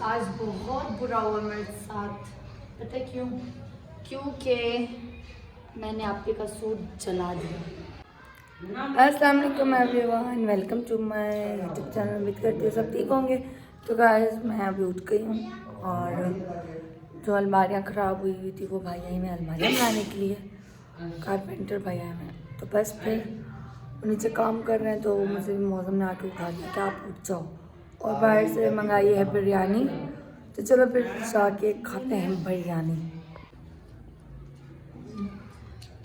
आज बहुत बुरा हुआ मेरे साथ। पता है क्यों? क्योंकि मैंने आपके का सूट जला दिया। अस्सलाम वालेकुम everyone, welcome to my YouTube channel. उम्मीद करती हूँ सब ठीक होंगे। तो गाइस मैं अभी उठ गई हूँ और जो अलमारियाँ ख़राब हुई थी वो भाई आई मैं अलमारियाँ बनाने के लिए, कारपेंटर भाई आए मैं। तो बस फिर नीचे काम कर रहे हैं तो मुझे मौसम ने आके उठा दिया कि आप उठ जाओ। और बाहर से मंगाई है बिरयानी, तो चलो फिर जाके खाते हैं बिरयानी।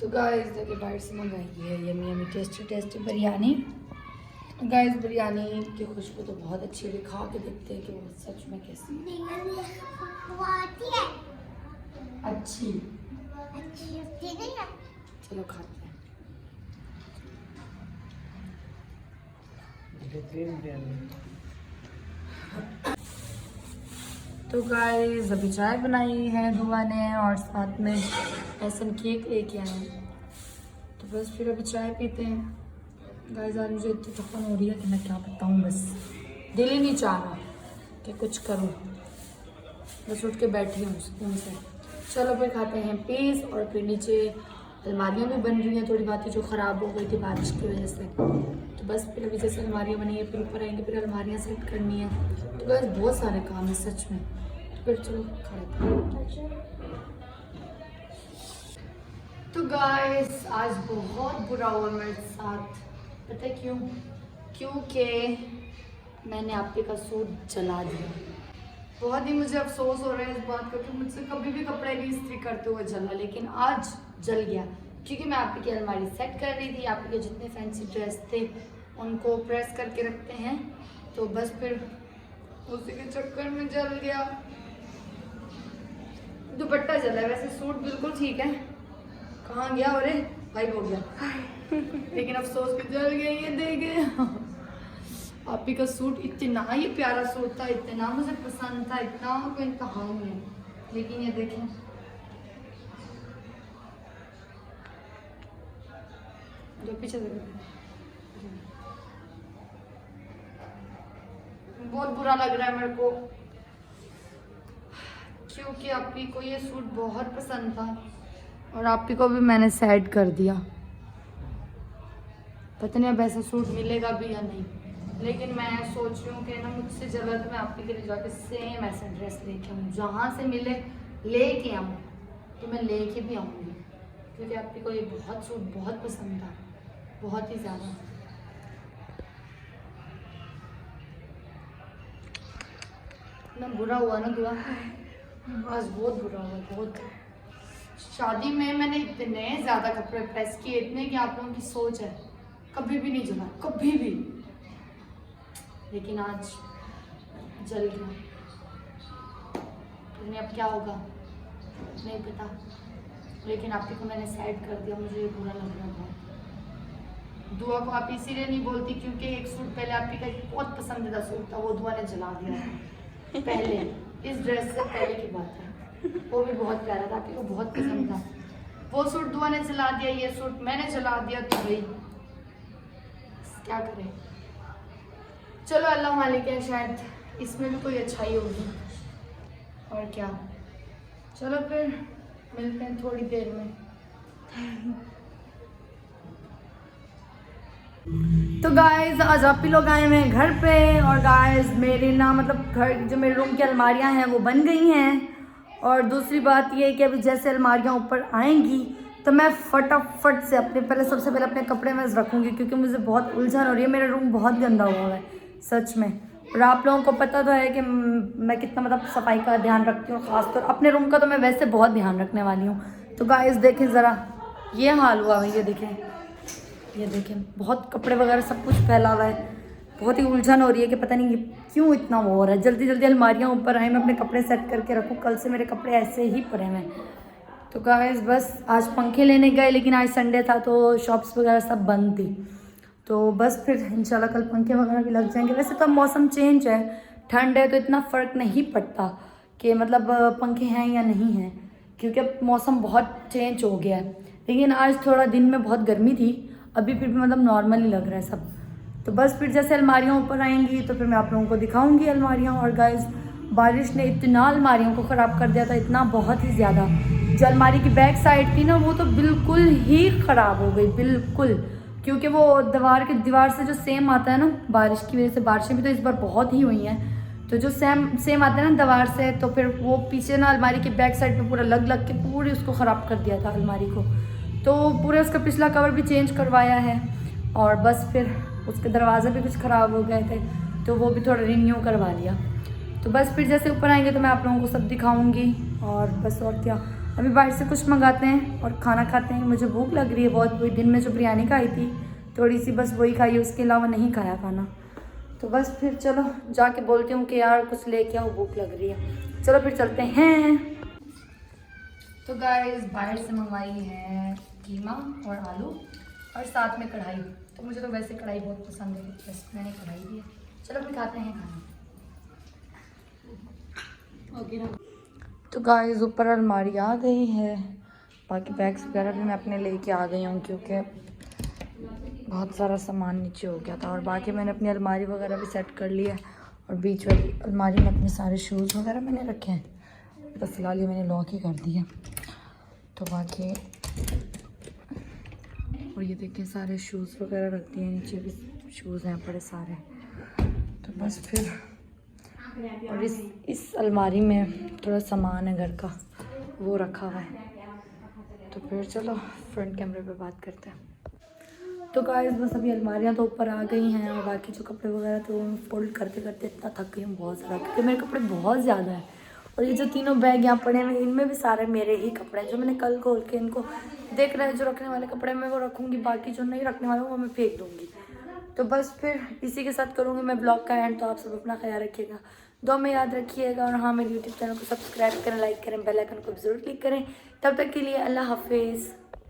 तो गाइस देखिए बाहर से मंगाई है yummy yummy tasty tasty biryani. Guys biryani की खुशबू तो बहुत अच्छी है, खा के देखते हैं कि वो सच में कैसी अच्छी चलो खाते हैं। तो गाइस अभी चाय बनाई है दुआ ने और साथ में ऐसा केक लेके आए हैं। तो बस फिर अभी चाय पीते हैं। गाइस आज मुझे इतनी थकान हो रही है कि मैं क्या बताऊँ, बस दिल ही नहीं चाह रहा कि कुछ करूँ, बस उठ के बैठी हूँ सुकून से। चलो फिर खाते हैं पीस और फिर नीचे अलमारियाँ भी बन रही हैं थोड़ी बातें जो ख़राब हो गई थी बारिश की वजह से। तो बस फिर अभी जैसे अलमारियाँ बनी है फिर ऊपर आएंगे, फिर अलमारियाँ सेट करनी है। तो गाइस बहुत सारे काम है सच में। तो फिर चलो खा लेते हैं। तो गाइस आज बहुत बुरा हुआ मेरे साथ। पता है क्यों? क्योंकि मैंने आपके का सूट जला दिया। बहुत ही मुझे अफसोस हो रहा है इस बात का कि मुझसे कभी भी कपड़े नहीं इस्त्री करते हुए जला, लेकिन आज जल गया क्योंकि मैं आपकी की अलमारी सेट कर रही थी। आपके जितने फैंसी ड्रेस थे उनको प्रेस करके रखते हैं, तो बस फिर उसी के चक्कर में जल गया। दुपट्टा जला है, वैसे सूट बिल्कुल ठीक है। कहाँ गया? अरे भाई हो गया लेकिन अफसोस कि जल गया। ये देखे आप ही का सूट इतना ही प्यारा सूट था, इतना मुझे पसंद था, इतना कोई कहा नहीं, लेकिन ये देखें जो पीछे बहुत बुरा लग रहा है मेरे को क्योंकि आप ही को ये सूट बहुत पसंद था और आप ही को भी मैंने सेट कर दिया। पता नहीं अब ऐसा सूट मिलेगा भी या नहीं, लेकिन मैं सोच रही हूँ कि ना मुझसे जला तो मैं आप ही के लिए जाके सेम ऐसा ड्रेस लेके आऊँ, जहाँ से मिले लेके आऊँ, तो मैं लेके भी आऊँगी क्योंकि आप ही को ये बहुत सूट बहुत पसंद था, बहुत ही ज़्यादा। ना बुरा हुआ ना दुआ, आज बहुत बुरा हुआ बहुत। शादी में मैंने इतने ज़्यादा कपड़े प्रेस किए, इतने कि आप लोगों की सोच है कभी भी नहीं जला, कभी भी, लेकिन आज जल गया। तुम्हें अब क्या होगा नहीं पता, लेकिन आपके को मैंने सेट कर दिया। मुझे ये बुरा लग रहा था। दुआ को आप इसीलिए नहीं बोलती क्योंकि एक सूट पहले आपकी का बहुत पसंदीदा सूट था, वो दुआ ने जला दिया था पहले, इस ड्रेस से पहले की बात है। वो भी बहुत प्यारा था, आपको बहुत पसंद था। वो सूट दुआ ने जला दिया, ये सूट मैंने जला दिया, तो भाई क्या करें। चलो अल्लाह मालिक है, शायद इसमें भी कोई अच्छाई होगी और क्या। चलो फिर मिलते हैं थोड़ी देर में। तो गाइज आज आप ही लोग आए हुए हैं घर पे और गाइज मेरे ना मतलब घर जो मेरे रूम की अलमारियां हैं वो बन गई हैं। और दूसरी बात ये है कि अभी जैसे अलमारियां ऊपर आएंगी तो मैं फटाफट से सबसे पहले अपने कपड़े में रखूँगी क्योंकि मुझे बहुत उलझन हो रही है। मेरा रूम बहुत गंदा हुआ है सच में, और आप लोगों को पता तो है कि मैं कितना मतलब सफाई का ध्यान रखती हूँ, ख़ासतौर अपने रूम का तो मैं वैसे बहुत ध्यान रखने वाली हूँ। तो गाइस देखें ज़रा ये हाल हुआ है, ये देखें बहुत कपड़े वगैरह सब कुछ फैला हुआ है। बहुत ही उलझन हो रही है कि पता नहीं क्यों इतना वो हो रहा है। जल्दी जल्दी अलमारियाँ ऊपर आए, मैं अपने कपड़े सेट करके रखूँ, कल से मेरे कपड़े ऐसे ही पड़े हुए हैं। तो गाइस बस आज पंखे लेने गए, लेकिन आज संडे था तो शॉप्स वगैरह सब बंद थी। तो बस फिर इंशाल्लाह कल पंखे वगैरह भी लग जाएंगे। वैसे तो मौसम चेंज है, ठंड है तो इतना फ़र्क नहीं पड़ता कि मतलब पंखे हैं या नहीं हैं, क्योंकि अब मौसम बहुत चेंज हो गया है। लेकिन आज थोड़ा दिन में बहुत गर्मी थी, अभी फिर भी मतलब नॉर्मल ही लग रहा है सब। तो बस फिर जैसे अलमारियाँ ऊपर आएंगी तो फिर मैं आप लोगों को दिखाऊंगी अलमारियाँ। और गाइस बारिश ने इतना अलमारियों को ख़राब कर दिया था, इतना बहुत ही ज़्यादा। जो अलमारी की बैक साइड थी ना वो तो बिल्कुल ही ख़राब हो गई, बिल्कुल, क्योंकि वो दीवार से जो सेम आता है ना, बारिश की वजह से, बारिशें भी तो इस बार बहुत ही हुई हैं, तो जो सेम आता है ना दीवार से, तो फिर वो पीछे ना अलमारी की बैक साइड पे पूरा लग के पूरी उसको ख़राब कर दिया था अलमारी को। तो पूरा उसका पिछला कवर भी चेंज करवाया है, और बस फिर उसके दरवाजे भी कुछ ख़राब हो गए थे, तो वो भी थोड़ा रिन्यू करवा लिया। तो बस फिर जैसे ऊपर आएंगे तो मैं आप लोगों को सब दिखाऊंगी, और बस और क्या, अभी बाहर से कुछ मंगाते हैं और खाना खाते हैं। मुझे भूख लग रही है बहुत, वही दिन में जो बिरयानी खाई थी थोड़ी सी, बस वही खाई, उसके अलावा नहीं खाया खाना। तो बस फिर चलो जाके बोलती हूँ कि यार कुछ लेके आओ, भूख लग रही है। चलो फिर चलते हैं। तो गाइस बाहर से मंगवाई है कीमा और आलू और साथ में कढ़ाई। तो मुझे तो वैसे कढ़ाई बहुत पसंद है, बस मैंने कढ़ाई दी है। चलो फिर खाते हैं खाना। तो गाइस ऊपर अलमारी आ गई है, बाकी बैग्स वगैरह भी मैं अपने लेके आ गई हूँ, क्योंकि बहुत सारा सामान नीचे हो गया था। और बाकी मैंने अपनी अलमारी वगैरह भी सेट कर लिया है, और बीच वाली अलमारी में अपने सारे शूज़ वगैरह मैंने रखे हैं, तो फिलहाल ये मैंने लॉक ही कर दिया। तो बाकी और ये देखिए सारे शूज़ वगैरह रख दिए, नीचे भी शूज़ हैं बड़े सारे। तो बस फिर, और इस अलमारी में थोड़ा सामान है घर का, वो रखा हुआ है। तो फिर चलो फ्रंट कैमरे पे बात करते हैं। तो गाइस बस अभी अलमारियाँ तो ऊपर आ गई हैं, और बाकी जो कपड़े वगैरह तो फोल्ड करते करते इतना थक गई हूँ बहुत ज़्यादा, क्योंकि मेरे कपड़े बहुत ज़्यादा हैं। और ये जो तीनों बैग यहाँ पड़े हैं इनमें भी सारे मेरे ही कपड़े हैं, जो मैंने कल खोल के इनको देख रहे हैं, जो रखने वाले कपड़े मैं वो रखूँगी, बाकी जो नहीं रखने वाला वो मैं फेंक दूँगी। तो बस फिर इसी के साथ करूँगी मैं ब्लॉग का एंड। तो आप सब अपना ख्याल रखिएगा, दुआ में याद रखिएगा, और हाँ मेरे यूट्यूब चैनल को सब्सक्राइब करें, लाइक करें, बेल आइकन को जरूर क्लिक करें। तब तक के लिए अल्लाह हाफिज़।